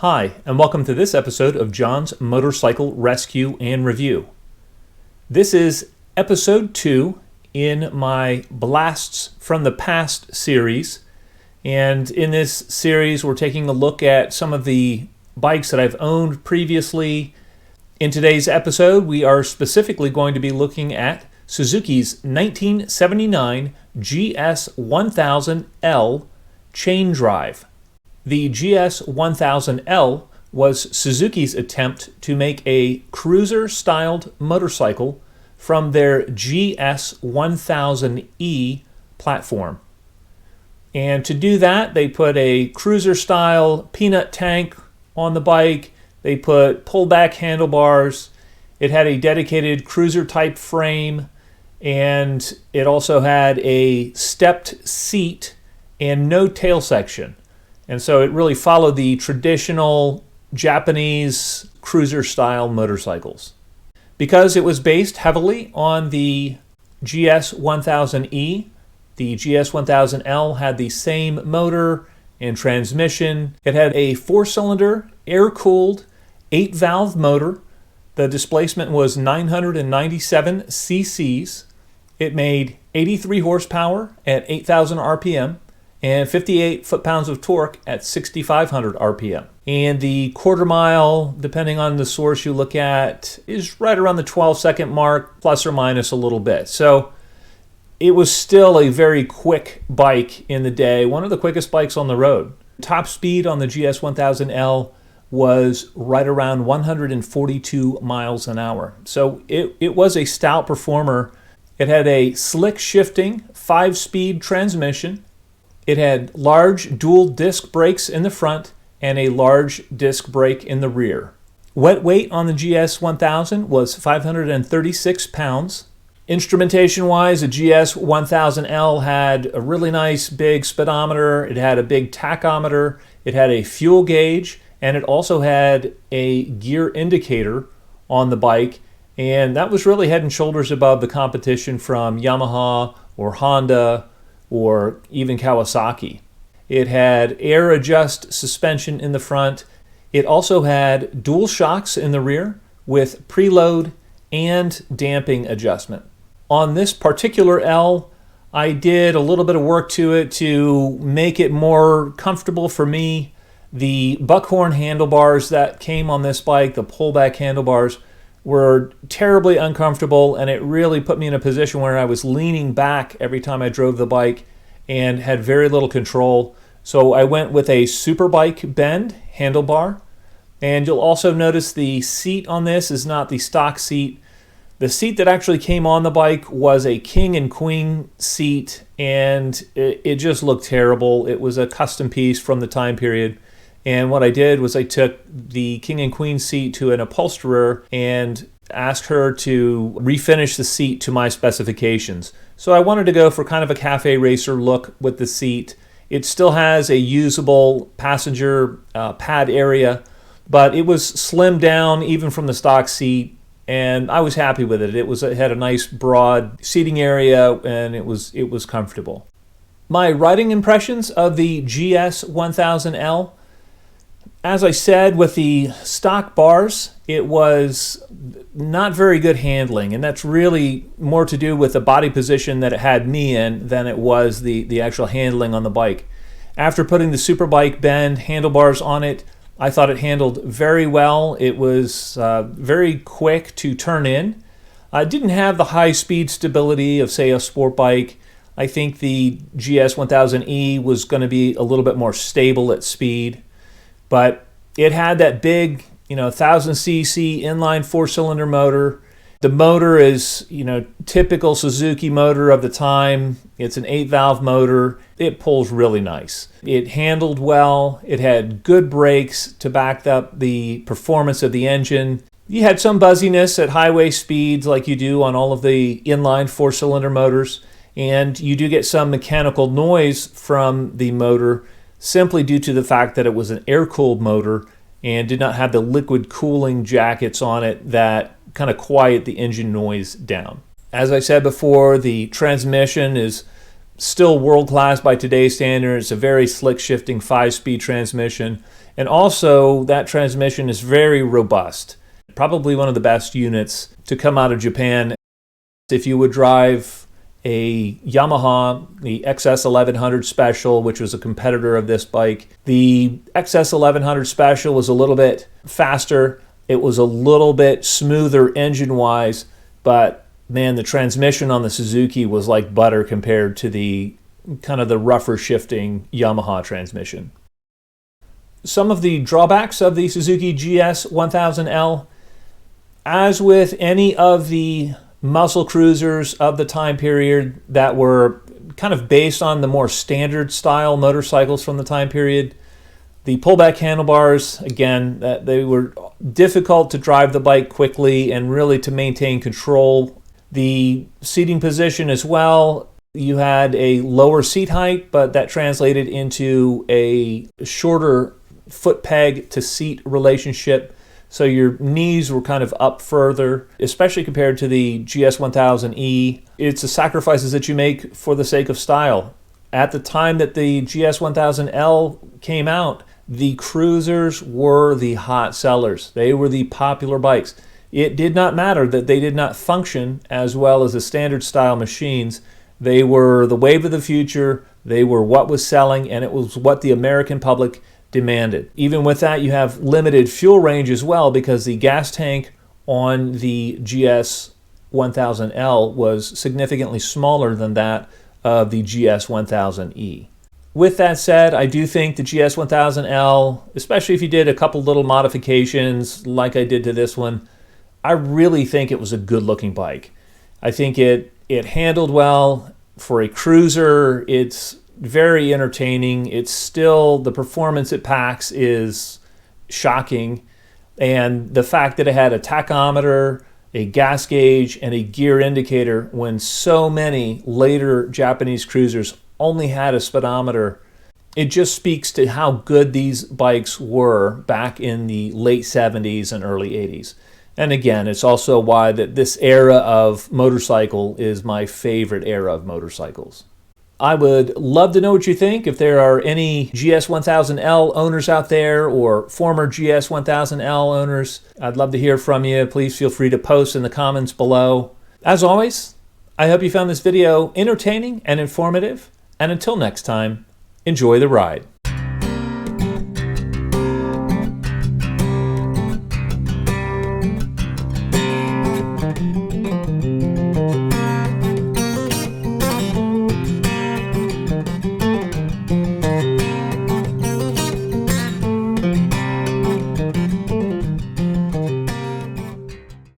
Hi, and welcome to this episode of John's Motorcycle Rescue and Review. This is episode 2 in my Blasts from the Past series. And in this series, we're taking a look at some of the bikes that I've owned previously. In today's episode, we are specifically going to be looking at Suzuki's 1979 GS1000L chain drive. The GS1000L was Suzuki's attempt to make a cruiser-styled motorcycle from their GS1000E platform. And to do that, they put a cruiser-style peanut tank on the bike. They put pullback handlebars. It had a dedicated cruiser-type frame, and it also had a stepped seat and no tail section. And so it really followed the traditional Japanese cruiser-style motorcycles. Because it was based heavily on the GS1000E, the GS1000L had the same motor and transmission. It had a 4-cylinder, air-cooled, 8-valve motor. The displacement was 997 cc's. It made 83 horsepower at 8,000 RPM. And 58 foot-pounds of torque at 6,500 RPM. And the quarter mile, depending on the source you look at, is right around the 12-second mark, plus or minus a little bit. So it was still a very quick bike in the day, one of the quickest bikes on the road. Top speed on the GS1000L was right around 142 miles an hour. So it was a stout performer. It had a slick shifting 5-speed transmission. It had large dual disc brakes in the front and a large disc brake in the rear. Wet weight on the GS1000 was 536 pounds. Instrumentation-wise, the GS1000L had a really nice big speedometer. It had a big tachometer. It had a fuel gauge, and it also had a gear indicator on the bike. And that was really head and shoulders above the competition from Yamaha or Honda or even Kawasaki. It had air adjust suspension in the front. It also had dual shocks in the rear with preload and damping adjustment. On this particular L, I did a little bit of work to it to make it more comfortable for me. The buckhorn handlebars that came on this bike, the pullback handlebars, were terribly uncomfortable, and it really put me in a position where I was leaning back every time I drove the bike and had very little control. So I went with a Superbike bend handlebar, and you'll also notice the seat on this is not the stock seat. The seat that actually came on the bike was a king and queen seat, and it just looked terrible. It was a custom piece from the time period. And what I did was I took the king and queen seat to an upholsterer and asked her to refinish the seat to my specifications. So I wanted to go for kind of a cafe racer look with the seat. It still has a usable passenger pad area, but it was slimmed down even from the stock seat, and I was happy with it. It had a nice broad seating area, and it was comfortable. My riding impressions of the GS1000L. As I said, with the stock bars, it was not very good handling, and that's really more to do with the body position that it had me in than it was the actual handling on the bike. After putting the Superbike bend handlebars on it, I thought it handled very well. It was very quick to turn in. It didn't have the high speed stability of, say, a sport bike. I think the GS1000E was going to be a little bit more stable at speed. But it had that big, 1,000 cc inline 4-cylinder motor. The motor is, typical Suzuki motor of the time. It's an 8-valve motor. It pulls really nice. It handled well. It had good brakes to back up the performance of the engine. You had some buzziness at highway speeds like you do on all of the inline 4-cylinder motors. And you do get some mechanical noise from the motor, simply due to the fact that it was an air-cooled motor and did not have the liquid cooling jackets on it that kind of quiet the engine noise down. As I said before, the transmission is still world-class by today's standards. It's a very slick shifting 5-speed transmission. And also that transmission is very robust. Probably one of the best units to come out of Japan. If you would drive a Yamaha, the XS1100 Special, which was a competitor of this bike, the XS1100 Special was a little bit faster. It was a little bit smoother engine-wise, but man, the transmission on the Suzuki was like butter compared to the kind of the rougher shifting Yamaha transmission. Some of the drawbacks of the Suzuki GS1000L, as with any of the muscle cruisers of the time period that were kind of based on the more standard style motorcycles from the time period, the pullback handlebars, again, they were difficult to drive the bike quickly and really to maintain control. The seating position as well, you had a lower seat height, but that translated into a shorter foot peg to seat relationship. So your knees were kind of up further, especially compared to the GS1000E. It's the sacrifices that you make for the sake of style. At the time that the GS1000L came out, the cruisers were the hot sellers. They were the popular bikes. It did not matter that they did not function as well as the standard style machines. They were the wave of the future. They were what was selling, and it was what the American public demanded. Even with that, you have limited fuel range as well, because the gas tank on the GS1000L was significantly smaller than that of the GS1000E. With that said, I do think the GS1000L, especially if you did a couple little modifications like I did to this one, I really think it was a good looking bike. I think it handled well for a cruiser. It's very entertaining. It's still, the performance it packs is shocking. And the fact that it had a tachometer, a gas gauge, and a gear indicator when so many later Japanese cruisers only had a speedometer, it just speaks to how good these bikes were back in the late 70s and early 80s. And again, it's also why that this era of motorcycle is my favorite era of motorcycles. I would love to know what you think. If there are any GS1000L owners out there or former GS1000L owners, I'd love to hear from you. Please feel free to post in the comments below. As always, I hope you found this video entertaining and informative. And until next time, enjoy the ride.